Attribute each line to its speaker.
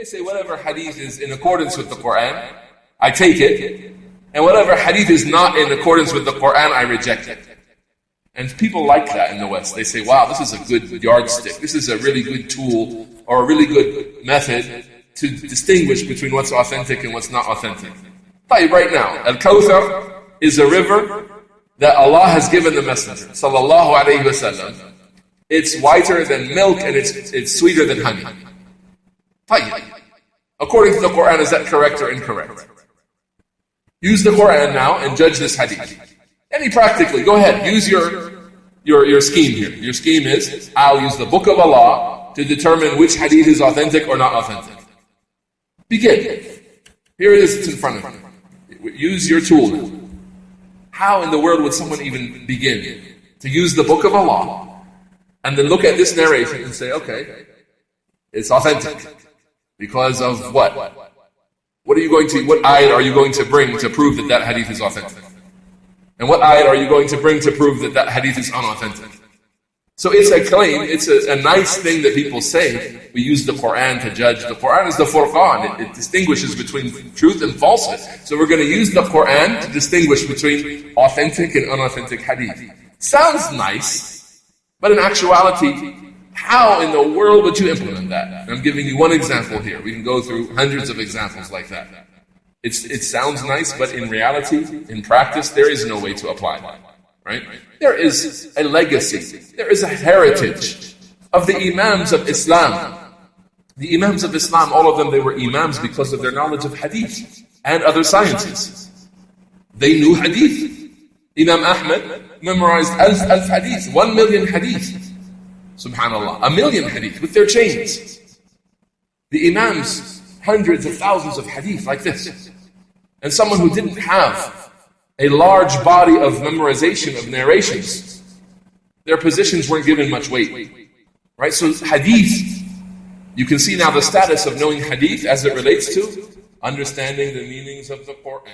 Speaker 1: They say whatever hadith is in accordance with the Quran, I take it, and whatever hadith is not in accordance with the Quran, I reject it. And people like that in the West. They say, wow, this is a good yardstick. This is a really good tool or a really good method to distinguish between what's authentic and what's not authentic. Right now, Al-Kawthar is a river that Allah has given the Messenger, sallallahu alayhi wasallam. It's whiter than milk and it's sweeter than honey. According to the Quran, is that correct or incorrect? Use the Quran now and judge this hadith. Practically, go ahead, use your scheme here. Your scheme is, I'll use the book of Allah to determine which hadith is authentic or not authentic. Begin. Here it is, it's in front of you. Use your tool now. How in the world would someone even begin to use the book of Allah and then look at this narration and say, okay, it's authentic. Because of what? What ayat are you going to bring to prove that that hadith is authentic? And what ayat are you going to bring to prove that that hadith is unauthentic? So it's a claim, it's a nice thing that people say. We use the Quran to judge. The Quran is the Furqan. It distinguishes between truth and falsehood. So we're going to use the Quran to distinguish between authentic and unauthentic hadith. Sounds nice, but in actuality, how in the world would you implement that? And I'm giving you one example here. We can go through hundreds of examples like that. It sounds nice, but in reality, in practice, there is no way to apply that. Right? There is a legacy. There is a heritage of the Imams of Islam. The Imams of Islam, all of them, they were Imams because of their knowledge of Hadith and other sciences. They knew Hadith. Imam Ahmad memorized Alf Hadith, 1 million Hadith. Subhanallah, 1 million Hadith with their chains. The Imams, hundreds of thousands of Hadith like this. And someone who didn't have a large body of memorization of narrations, their positions weren't given much weight. Right? So hadith, you can see now the status of knowing hadith as it relates to understanding the meanings of the Quran.